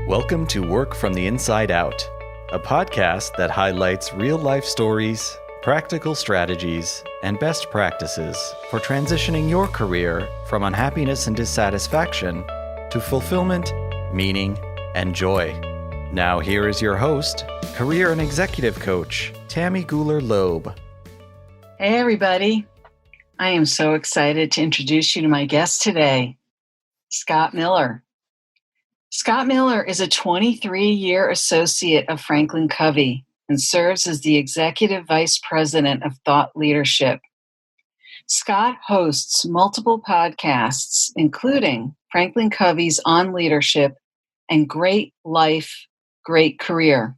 Welcome to Work from the Inside Out, a podcast that highlights real-life stories, practical strategies, and best practices for transitioning your career from unhappiness and dissatisfaction to fulfillment, meaning, and joy. Now here is your host, career and executive coach, Tammy Guler-Loeb. Hey everybody. I am so excited to introduce you to my guest today, Scott Miller. Scott Miller is a 23-year associate of FranklinCovey and serves as the Executive Vice President of Thought Leadership. Scott hosts multiple podcasts, including FranklinCovey's On Leadership and Great Life, Great Career.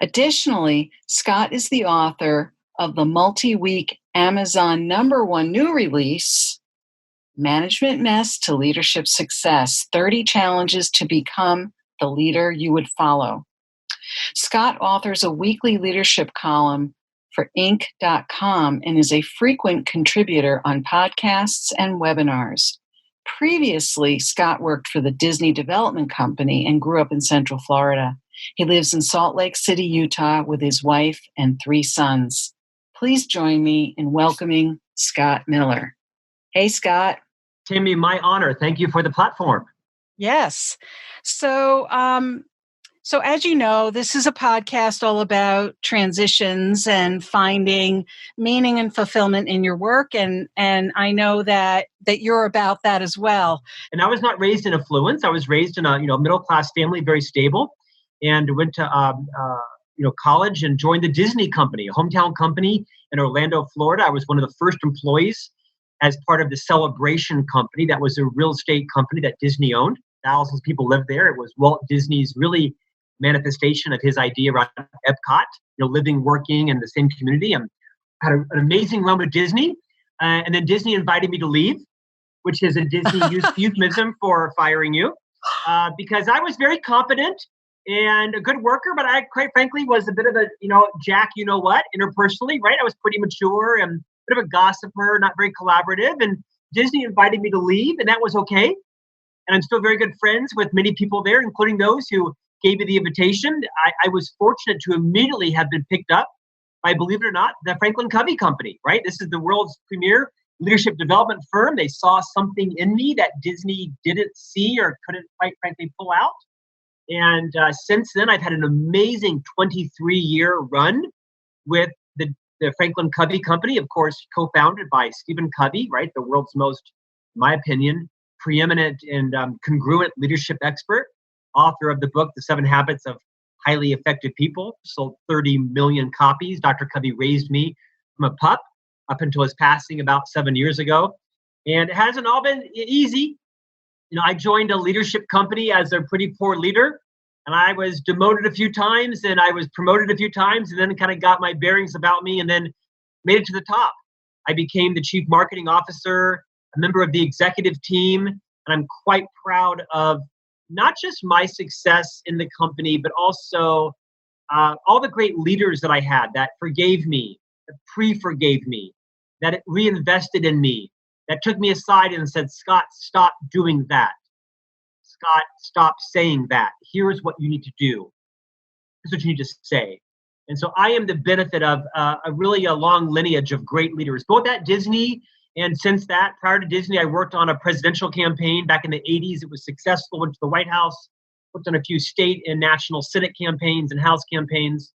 Additionally, Scott is the author of the multi-week Amazon #1 new release, Management Mess to Leadership Success, 30 Challenges to Become the Leader You Would Follow. Scott authors a weekly leadership column for Inc.com and is a frequent contributor on podcasts and webinars. Previously, Scott worked for the Disney Development Company and grew up in Central Florida. He lives in Salt Lake City, Utah with his wife and 3 sons. Please join me in welcoming Scott Miller. Hey, Scott. Tammy, my honor. Thank you for the platform. Yes. So as you know, this is a podcast all about transitions and finding meaning and fulfillment in your work. And I know that you're about that as well. And I was not raised in affluence. I was raised in a middle-class family, very stable, and went to college and joined the Disney company, a hometown company in Orlando, Florida. I was one of the first employees as part of the Celebration company. That was a real estate company that Disney owned. Thousands of people lived there. It was Walt Disney's really manifestation of his idea around Epcot, living, working in the same community. And had an amazing run with Disney. And then Disney invited me to leave, which is a Disney euphemism for firing you, because I was very competent and a good worker, but I quite frankly was a bit of a, Jack, interpersonally, right? I was pretty mature and a bit of a gossiper, not very collaborative. And Disney invited me to leave, and that was okay. And I'm still very good friends with many people there, including those who gave me the invitation. I was fortunate to immediately have been picked up by, believe it or not, the FranklinCovey company, right? This is the world's premier leadership development firm. They saw something in me that Disney didn't see or couldn't, quite frankly, pull out. And since then, I've had an amazing 23-year run with the FranklinCovey company, of course, co-founded by Stephen Covey, right? The world's most, in my opinion, preeminent and congruent leadership expert, author of the book, The 7 Habits of Highly Effective People, sold 30 million copies. Dr. Covey raised me from a pup up until his passing about 7 years ago. And it hasn't all been easy. I joined a leadership company as a pretty poor leader, and I was demoted a few times, and I was promoted a few times, and then kind of got my bearings about me, and then made it to the top. I became the chief marketing officer, a member of the executive team, and I'm quite proud of not just my success in the company, but also all the great leaders that I had that forgave me, that pre-forgave me, that reinvested in me, that took me aside and said, Scott, stop doing that. Scott, stop saying that. Here's what you need to do. Here's what you need to say. And so I am the benefit of a long lineage of great leaders, both at Disney and since that. Prior to Disney, I worked on a presidential campaign back in the 80s. It was successful, went to the White House, worked on a few state and national Senate campaigns and House campaigns,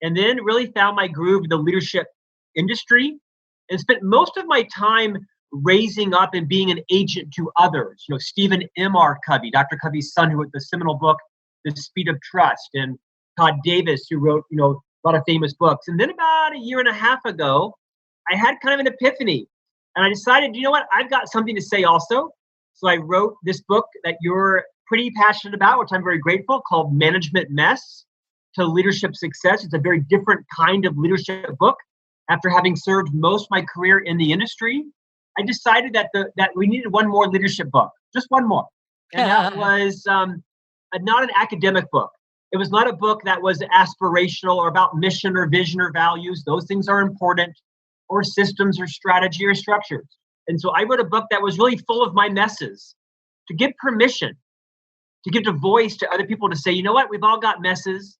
and then really found my groove in the leadership industry and spent most of my time raising up and being an agent to others. Stephen M.R. Covey, Dr. Covey's son, who wrote the seminal book, The Speed of Trust, and Todd Davis, who wrote, a lot of famous books. And then about a year and a half ago, I had kind of an epiphany. And I decided, I've got something to say also. So I wrote this book that you're pretty passionate about, which I'm very grateful, called Management Mess to Leadership Success. It's a very different kind of leadership book. After having served most of my career in the industry, I decided that we needed one more leadership book, just one more. And that was not an academic book. It was not a book that was aspirational or about mission or vision or values. Those things are important, or systems or strategy or structures. And so I wrote a book that was really full of my messes to give permission to give a voice to other people to say, you know what, we've all got messes.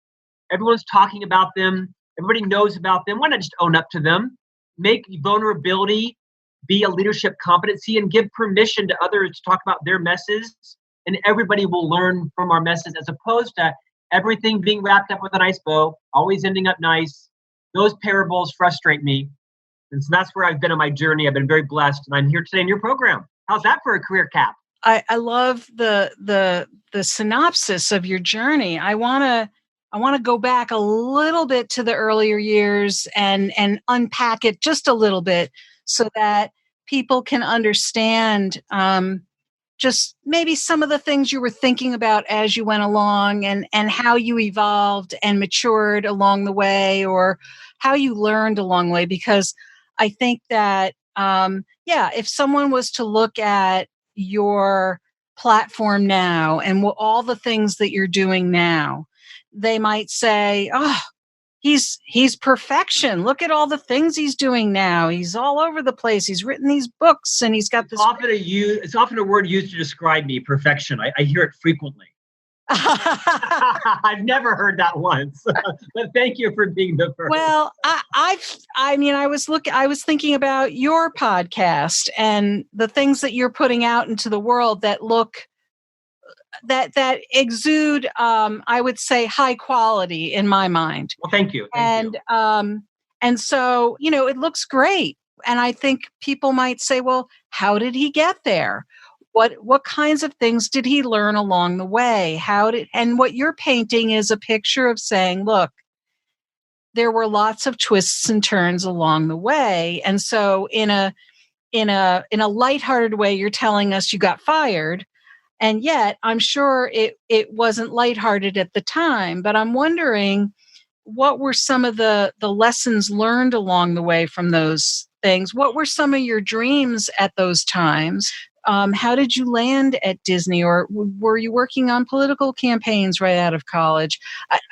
Everyone's talking about them. Everybody knows about them. Why not just own up to them? Make vulnerability be a leadership competency and give permission to others to talk about their messes. And everybody will learn from our messes, as opposed to everything being wrapped up with a nice bow, always ending up nice. Those parables frustrate me. And so that's where I've been on my journey. I've been very blessed. And I'm here today in your program. How's that for a career cap? I love the synopsis of your journey. I want to go back a little bit to the earlier years and unpack it just a little bit so that people can understand just maybe some of the things you were thinking about as you went along, and how you evolved and matured along the way, or how you learned along the way. Because I think that, if someone was to look at your platform now and all the things that you're doing now, they might say, oh, he's perfection. Look at all the things he's doing now. He's all over the place. He's written these books and he's got this. It's often a word used to describe me, perfection. I hear it frequently. I've never heard that once, but thank you for being the first. Well, I was thinking about your podcast and the things that you're putting out into the world that exude, I would say, high quality in my mind. Well, thank you. And so, it looks great. And I think people might say, well, how did he get there? What kinds of things did he learn along the way? And what you're painting is a picture of saying, look, there were lots of twists and turns along the way. And so in a lighthearted way, you're telling us you got fired. And yet I'm sure it wasn't lighthearted at the time, but I'm wondering, what were some of the lessons learned along the way from those things? What were some of your dreams at those times? How did you land at Disney, or were you working on political campaigns right out of college?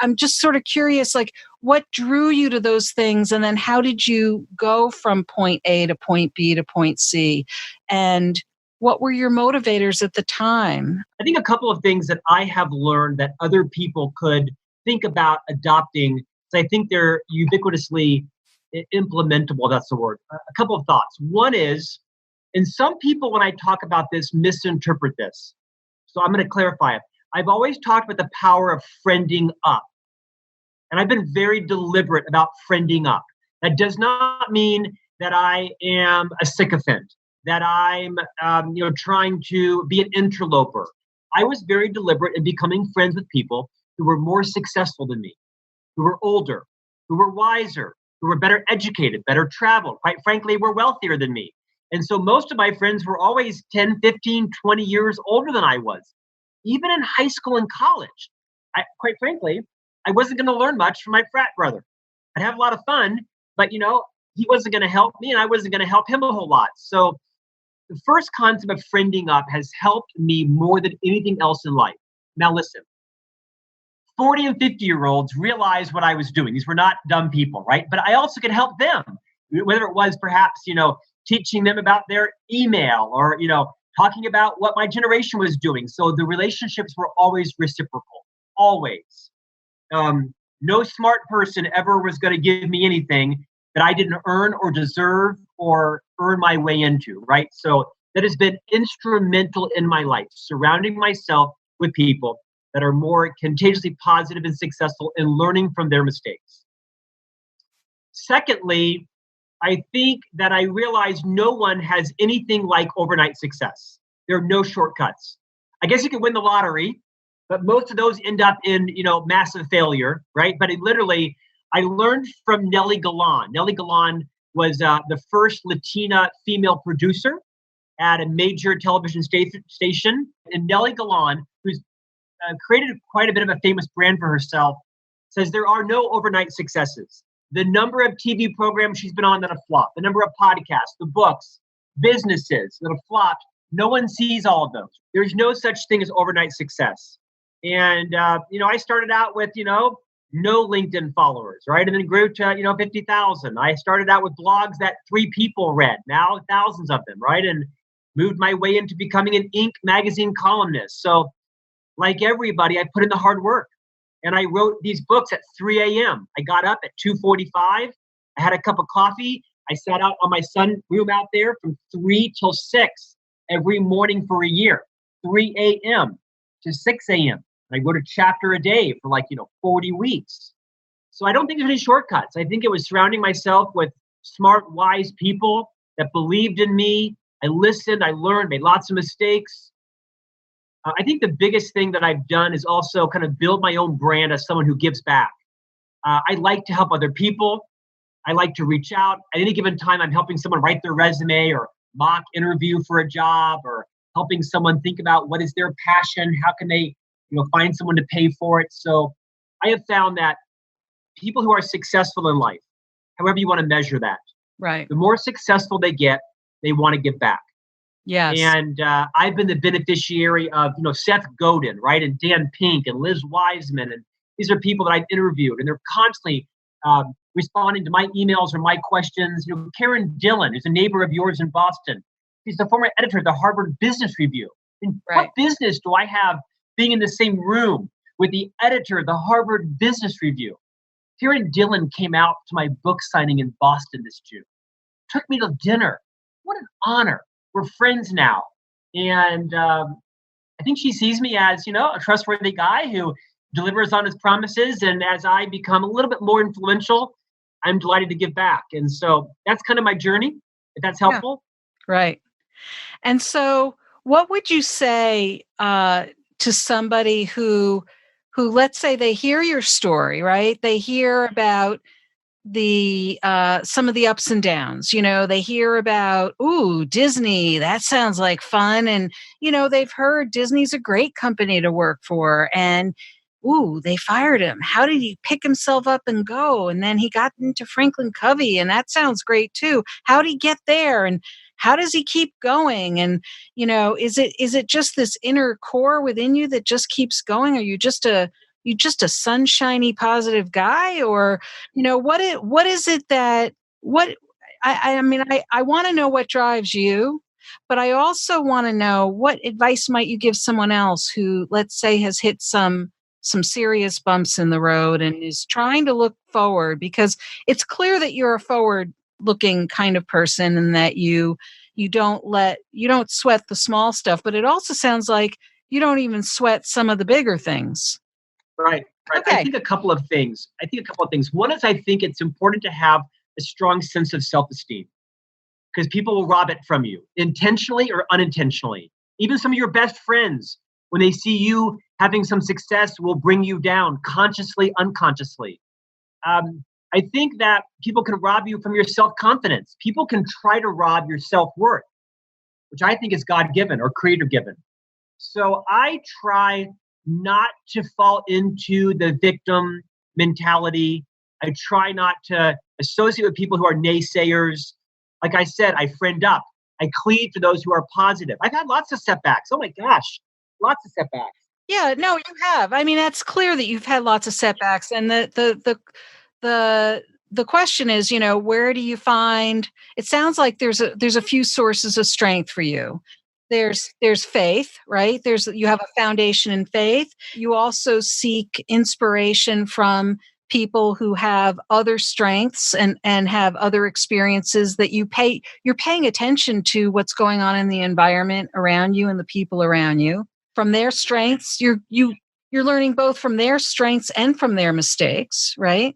I'm just sort of curious, like, what drew you to those things? And then how did you go from point A to point B to point C? And what were your motivators at the time? I think a couple of things that I have learned that other people could think about adopting, so I think they're ubiquitously implementable. That's the word. A couple of thoughts. One is, and some people, when I talk about this, misinterpret this. So I'm going to clarify it. I've always talked about the power of friending up. And I've been very deliberate about friending up. That does not mean that I am a sycophant, that I'm trying to be an interloper. I was very deliberate in becoming friends with people who were more successful than me, who were older, who were wiser, who were better educated, better traveled, quite frankly, were wealthier than me. And so most of my friends were always 10, 15, 20 years older than I was. Even in high school and college, quite frankly, I wasn't going to learn much from my frat brother. I'd have a lot of fun, but he wasn't going to help me and I wasn't going to help him a whole lot. So the first concept of friending up has helped me more than anything else in life. Now listen, 40 and 50-year-olds realized what I was doing. These were not dumb people, right? But I also could help them, whether it was perhaps, teaching them about their email or, talking about what my generation was doing. So the relationships were always reciprocal, always. No smart person ever was going to give me anything that I didn't earn or deserve or earn my way into, right? So that has been instrumental in my life, surrounding myself with people that are more contagiously positive and successful and learning from their mistakes. Secondly, I think that I realized no one has anything like overnight success. There are no shortcuts. I guess you could win the lottery, but most of those end up in, massive failure, right? But I learned from Nellie Galan. Nellie Galan was the first Latina female producer at a major television station. And Nellie Galan, who's created quite a bit of a famous brand for herself, says there are no overnight successes. The number of TV programs she's been on that have flopped, the number of podcasts, the books, businesses that have flopped, no one sees all of those. There's no such thing as overnight success. And, I started out with, no LinkedIn followers, right? And then grew to, 50,000. I started out with blogs that 3 people read, now thousands of them, right? And moved my way into becoming an Inc. magazine columnist. So like everybody, I put in the hard work. And I wrote these books at 3 a.m. I got up at 2:45. I had a cup of coffee. I sat out on my son's room out there from 3 till 6 every morning for a year, 3 a.m. to 6 a.m. And I wrote a chapter a day for 40 weeks. So I don't think there's any shortcuts. I think it was surrounding myself with smart, wise people that believed in me. I listened, I learned, made lots of mistakes. I think the biggest thing that I've done is also kind of build my own brand as someone who gives back. I like to help other people. I like to reach out. At any given time, I'm helping someone write their resume or mock interview for a job, or helping someone think about what is their passion. How can they, find someone to pay for it? So I have found that people who are successful in life, however you want to measure that, right, the more successful they get, they want to give back. Yes. And I've been the beneficiary of, Seth Godin, right? And Dan Pink and Liz Wiseman. And these are people that I've interviewed, and they're constantly responding to my emails or my questions. Karen Dillon, who's a neighbor of yours in Boston. She's the former editor of the Harvard Business Review. And Right. What business do I have being in the same room with the editor of the Harvard Business Review? Karen Dillon came out to my book signing in Boston this June. Took me to dinner. What an honor. We're friends now. And I think she sees me as, a trustworthy guy who delivers on his promises. And as I become a little bit more influential, I'm delighted to give back. And so that's kind of my journey, if that's helpful. Yeah. Right. And so what would you say to somebody who let's say they hear your story, right? They hear about the some of the ups and downs. They hear about, ooh, Disney, that sounds like fun. And, they've heard Disney's a great company to work for. And ooh, they fired him. How did he pick himself up and go? And then he got into FranklinCovey, and that sounds great too. How did he get there? And how does he keep going? And, is it just this inner core within you that just keeps going? Are you just a sunshiny, positive guy? Or, what is it that, I mean, I want to know what drives you, but I also want to know what advice might you give someone else who, let's say, has hit some serious bumps in the road and is trying to look forward, because it's clear that you're a forward looking kind of person, and that you don't sweat the small stuff, but it also sounds like you don't even sweat some of the bigger things. Right. Okay. I think a couple of things. One is, I think it's important to have a strong sense of self-esteem, because people will rob it from you, intentionally or unintentionally. Even some of your best friends, when they see you having some success, will bring you down, consciously, unconsciously. I think that people can rob you from your self-confidence. People can try to rob your self-worth, which I think is God-given or creator-given. So I try not to fall into the victim mentality. I try not to associate with people who are naysayers. Like I said, I friend up. I cleave to those who are positive. I've had lots of setbacks. Oh my gosh, lots of setbacks. Yeah, no, you have. I mean, that's clear that you've had lots of setbacks. And the question is, where do you find? It sounds like there's a few sources of strength for you. There's faith, right? You have a foundation in faith. You also seek inspiration from people who have other strengths and have other experiences that you're paying attention to what's going on in the environment around you and the people around you. From their strengths, you're learning both from their strengths and from their mistakes, right?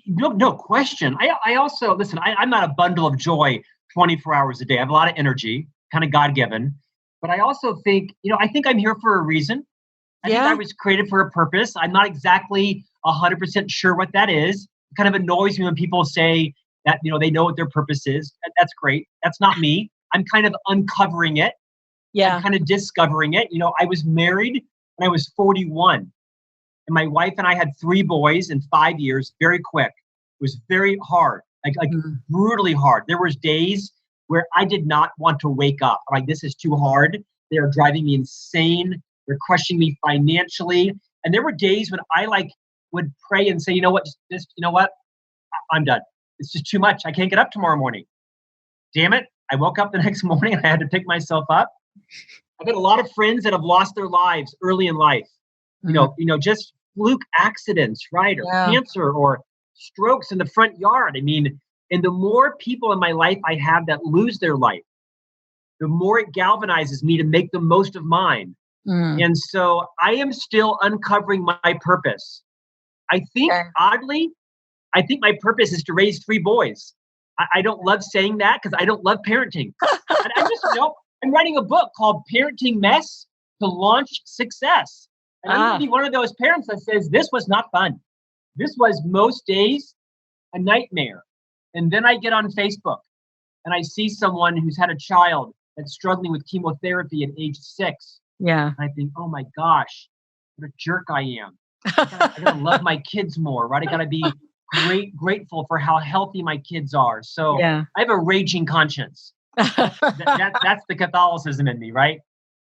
No question. I also, listen, I'm not a bundle of joy 24 hours a day. I have a lot of energy, kind of God-given. But I also think, I think I'm here for a reason. I think I was created for a purpose. I'm not exactly 100% sure what that is. It kind of annoys me when people say that, they know what their purpose is. That's great. That's not me. I'm kind of uncovering it. Yeah. I'm kind of discovering it. I was married when I was 41. And my wife and I had 3 boys in 5 years, very quick. It was very hard, like brutally hard. There was days where I did not want to wake up. I'm like, this is too hard. They are driving me insane. They're crushing me financially. And there were days when I would pray and say, I'm done. It's just too much. I can't get up tomorrow morning. Damn it. I woke up the next morning and I had to pick myself up. I've had a lot of friends that have lost their lives early in life. Just fluke accidents, right? Or cancer or strokes in the front yard. I mean, and the more people in my life I have that lose their life, the more it galvanizes me to make the most of mine. And so I am still uncovering my purpose. I think, oddly, my purpose is to raise 3 boys. I don't love saying that because I don't love parenting. I'm writing a book called Parenting Mess to Launch Success. And I'm going to be one of those parents that says, this was not fun. This was most days a nightmare. And then I get on Facebook and I see someone who's had a child that's struggling with chemotherapy at age 6. Yeah. And I think, oh my gosh, what a jerk I am. I gotta love my kids more, right? I gotta be grateful for how healthy my kids are. So I have a raging conscience. That's the Catholicism in me, right?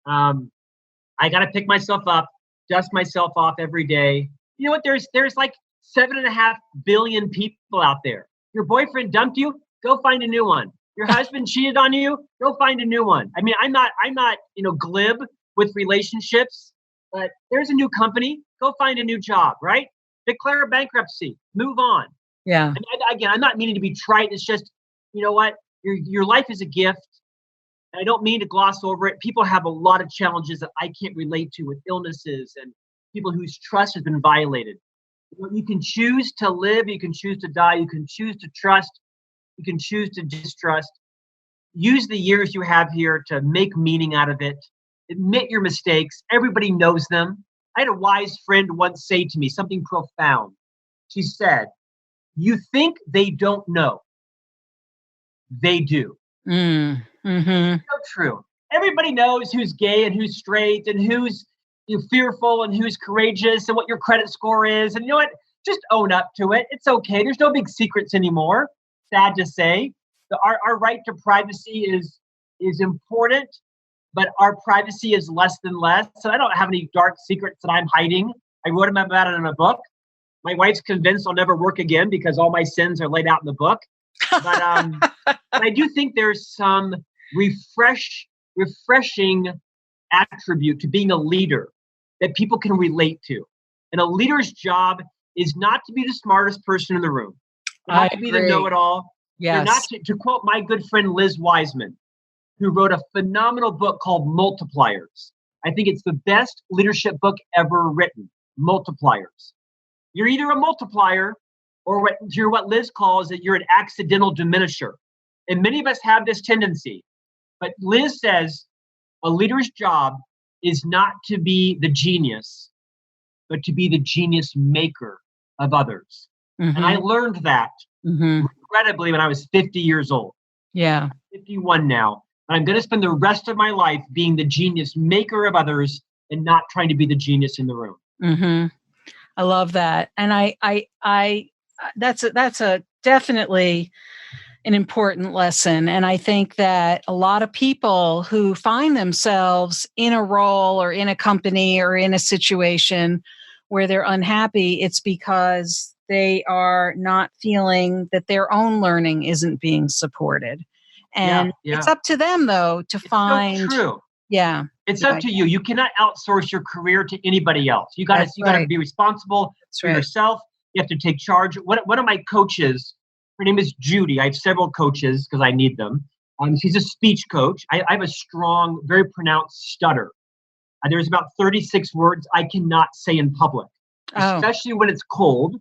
I gotta pick myself up, dust myself off every day. You know what? There's like 7.5 billion people out there. Your boyfriend dumped you, go find a new one. Your husband cheated on you, go find a new one. I mean, I'm not glib with relationships, but there's a new company, go find a new job, right? Declare bankruptcy, move on. Yeah. And again, I'm not meaning to be trite. It's just, you know what? Your life is a gift. And I don't mean to gloss over it. People have a lot of challenges that I can't relate to with illnesses and people whose trust has been violated. You can choose to live, you can choose to die, you can choose to trust, you can choose to distrust. Use the years you have here to make meaning out of it. Admit your mistakes. Everybody knows them. I had a wise friend once say to me something profound. She said, you think they don't know. They do. So true. Everybody knows who's gay and who's straight and who's fearful and who's courageous and what your credit score is. And you know what? Just own up to it. It's okay. There's no big secrets anymore. Sad to say. Our right to privacy is important, but our privacy is less than less. So I don't have any dark secrets that I'm hiding. I wrote about it in a book. My wife's convinced I'll never work again because all my sins are laid out in the book. But I do think there's some refreshing attribute to being a leader that people can relate to. And a leader's job is not to be the smartest person in the room, not to be the know-it-all. Yes. Not to quote my good friend Liz Wiseman, who wrote a phenomenal book called Multipliers. I think it's the best leadership book ever written, Multipliers. You're either a multiplier or what Liz calls it, you're an accidental diminisher. And many of us have this tendency. But Liz says a leader's job is not to be the genius, but to be the genius maker of others. And I learned that incredibly when I was 50 years old. Yeah. I'm 51 now. And I'm going to spend the rest of my life being the genius maker of others and not trying to be the genius in the room. I love that. And that's a definitely an important lesson. And I think that a lot of people who find themselves in a role or in a company or in a situation where they're unhappy, it's because they are not feeling that their own learning isn't being supported. And it's up to them, though, to find. So true. Yeah. It's up to you. You cannot outsource your career to anybody else. You got to be responsible for yourself. You have to take charge. One of my coaches, her name is Judy. I have several coaches because I need them. She's a speech coach. I have a strong, very pronounced stutter. There's about 36 words I cannot say in public, especially when it's cold.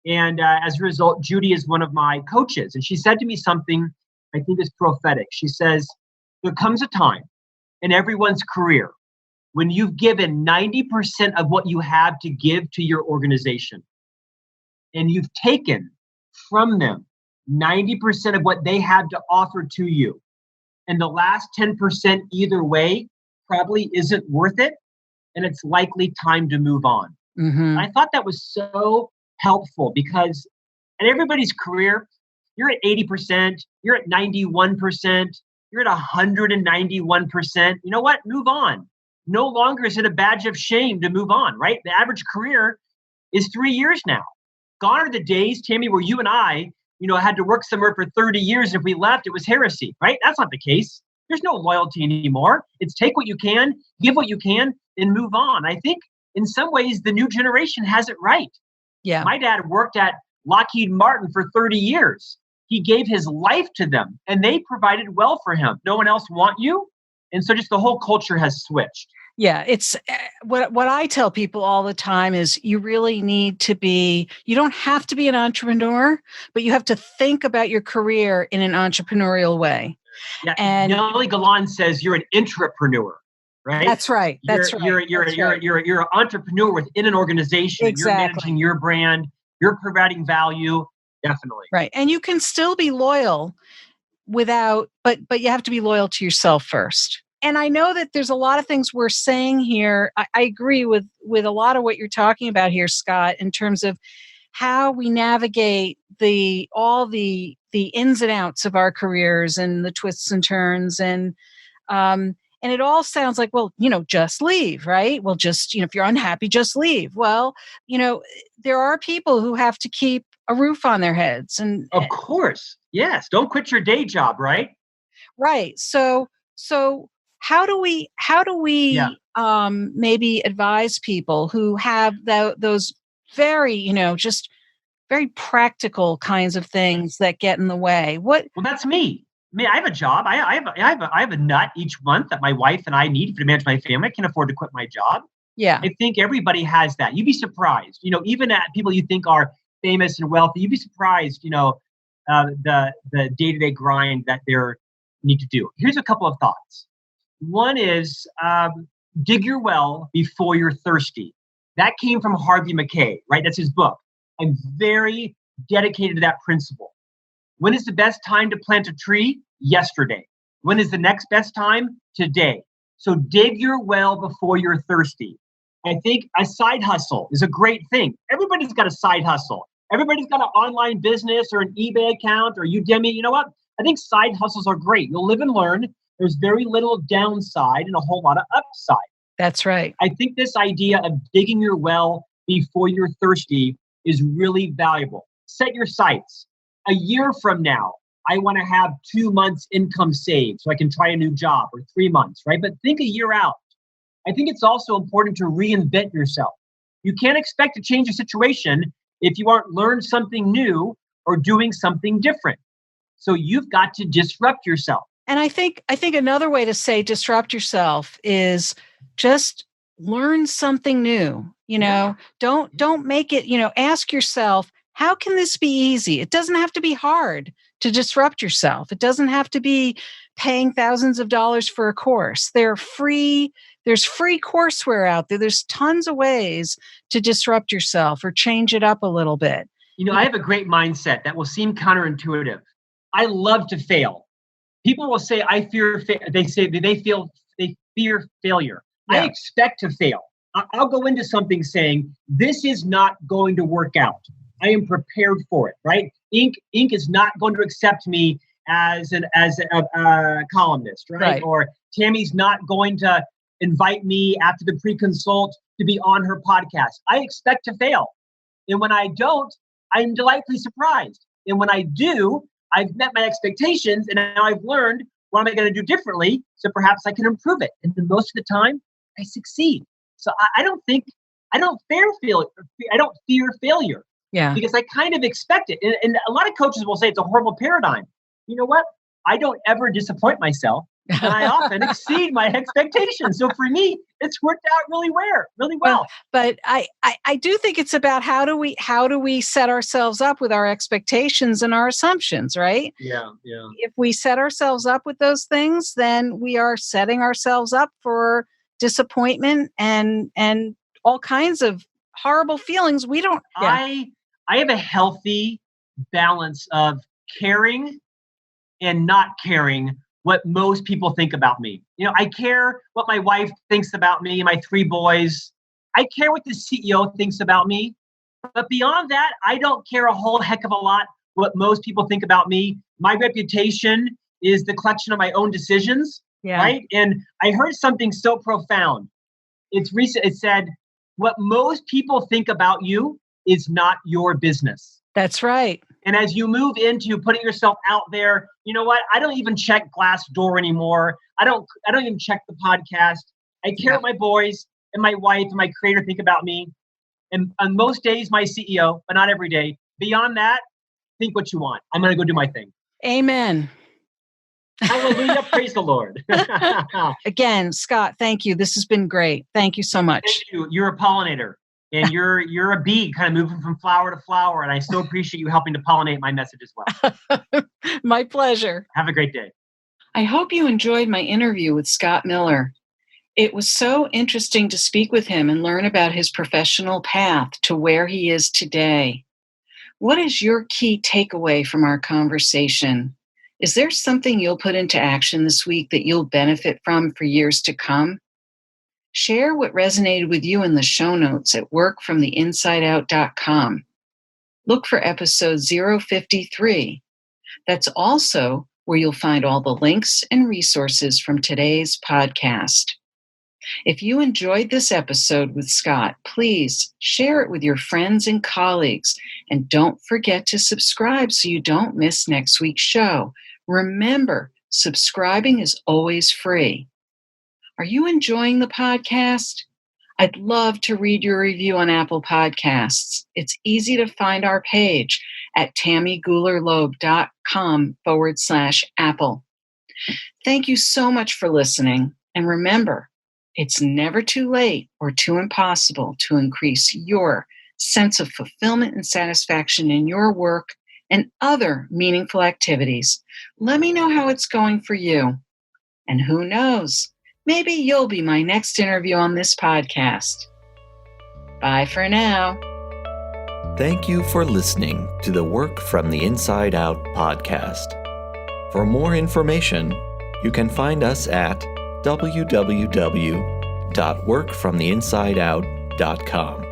And as a result, Judy is one of my coaches. And she said to me something I think is prophetic. She says, there comes a time in everyone's career when you've given 90% of what you have to give to your organization. And you've taken from them 90% of what they have to offer to you. And the last 10% either way probably isn't worth it. And it's likely time to move on. I thought that was so helpful because in everybody's career, you're at 80%, you're at 91%, you're at 191%. You know what? Move on. No longer is it a badge of shame to move on, right? The average career is 3 years now. Gone are the days, Tammy, where you and I, had to work somewhere for 30 years. If we left, it was heresy, right? That's not the case. There's no loyalty anymore. It's take what you can, give what you can, and move on. I think in some ways, the new generation has it right. Yeah. My dad worked at Lockheed Martin for 30 years. He gave his life to them and they provided well for him. No one else want you. And so just the whole culture has switched. Yeah, it's what I tell people all the time is you really need to be, you don't have to be an entrepreneur, but you have to think about your career in an entrepreneurial way. Yeah, And Nellie Galan says you're an intrapreneur, right? That's right. You're an entrepreneur within an organization. Exactly. You're managing your brand. You're providing value. Definitely. Right. And you can still be loyal without, but you have to be loyal to yourself first. And I know that there's a lot of things we're saying here. I agree with a lot of what you're talking about here, Scott, in terms of how we navigate all the ins and outs of our careers and the twists and turns. And it all sounds like, well, just leave, right? Well, just, if you're unhappy, just leave. Well, there are people who have to keep a roof on their heads. And of course, yes. Don't quit your day job, right? Right. So how do we maybe advise people who have those very, just very practical kinds of things that get in the way? Well, that's me. I have a job. I have a nut each month that my wife and I need to manage my family. I can't afford to quit my job. Yeah. I think everybody has that. You'd be surprised, even at people you think are famous and wealthy, you'd be surprised, the day-to-day grind that they need to do. Here's a couple of thoughts. One is dig your well before you're thirsty. That came from Harvey Mackay, right? That's his book. I'm very dedicated to that principle. When is the best time to plant a tree? Yesterday. When is the next best time? Today. So dig your well before you're thirsty. I think a side hustle is a great thing. Everybody's got a side hustle. Everybody's got an online business or an eBay account or Udemy. You know what? I think side hustles are great. You'll live and learn. There's very little downside and a whole lot of upside. That's right. I think this idea of digging your well before you're thirsty is really valuable. Set your sights. A year from now, I want to have 2 months income saved so I can try a new job, or 3 months, right? But think a year out. I think it's also important to reinvent yourself. You can't expect to change a situation if you aren't learning something new or doing something different. So you've got to disrupt yourself. And I think another way to say disrupt yourself is just learn something new. Don't make it, ask yourself, how can this be easy? It doesn't have to be hard to disrupt yourself. It doesn't have to be paying thousands of dollars for a course. There's free courseware out there. There's tons of ways to disrupt yourself or change it up a little bit. I have a great mindset that will seem counterintuitive. I love to fail. People will say, I fear, they fear failure. Yeah. I expect to fail. I'll go into something saying, this is not going to work out. I am prepared for it, right? Inc. is not going to accept me as a columnist, right? Or Tammy's not going to invite me after the pre-consult to be on her podcast. I expect to fail. And when I don't, I'm delightfully surprised. And when I do, I've met my expectations and now I've learned what am I going to do differently so perhaps I can improve it. And then most of the time, I succeed. So I don't fear failure. Yeah. Because I kind of expect it. And a lot of coaches will say it's a horrible paradigm. You know what? I don't ever disappoint myself. And I often exceed my expectations. So for me, it's worked out really well. But I do think it's about how do we set ourselves up with our expectations and our assumptions, right? Yeah. If we set ourselves up with those things, then we are setting ourselves up for disappointment and all kinds of horrible feelings. We don't. Yeah. I have a healthy balance of caring and not caring what most people think about me. I care what my wife thinks about me, my 3 boys. I care what the CEO thinks about me. But beyond that, I don't care a whole heck of a lot what most people think about me. My reputation is the collection of my own decisions, right? And I heard something so profound. It's recent. It said, what most people think about you is not your business. That's right. And as you move into putting yourself out there, you know what? I don't even check Glassdoor anymore. I don't even check the podcast. I care what my boys and my wife and my creator think about me. And on most days, my CEO, but not every day. Beyond that, think what you want. I'm going to go do my thing. Amen. Hallelujah. Praise the Lord. Again, Scott, thank you. This has been great. Thank you so much. Thank you. You're a pollinator. And you're a bee kind of moving from flower to flower. And I so appreciate you helping to pollinate my message as well. My pleasure. Have a great day. I hope you enjoyed my interview with Scott Miller. It was so interesting to speak with him and learn about his professional path to where he is today. What is your key takeaway from our conversation? Is there something you'll put into action this week that you'll benefit from for years to come? Share what resonated with you in the show notes at workfromtheinsideout.com. Look for episode 053. That's also where you'll find all the links and resources from today's podcast. If you enjoyed this episode with Scott, please share it with your friends and colleagues. And don't forget to subscribe so you don't miss next week's show. Remember, subscribing is always free. Are you enjoying the podcast? I'd love to read your review on Apple Podcasts. It's easy to find our page at tammygoularloeb.com/Apple. Thank you so much for listening. And remember, it's never too late or too impossible to increase your sense of fulfillment and satisfaction in your work and other meaningful activities. Let me know how it's going for you. And who knows? Maybe you'll be my next interview on this podcast. Bye for now. Thank you for listening to the Work from the Inside Out podcast. For more information, you can find us at www.workfromtheinsideout.com.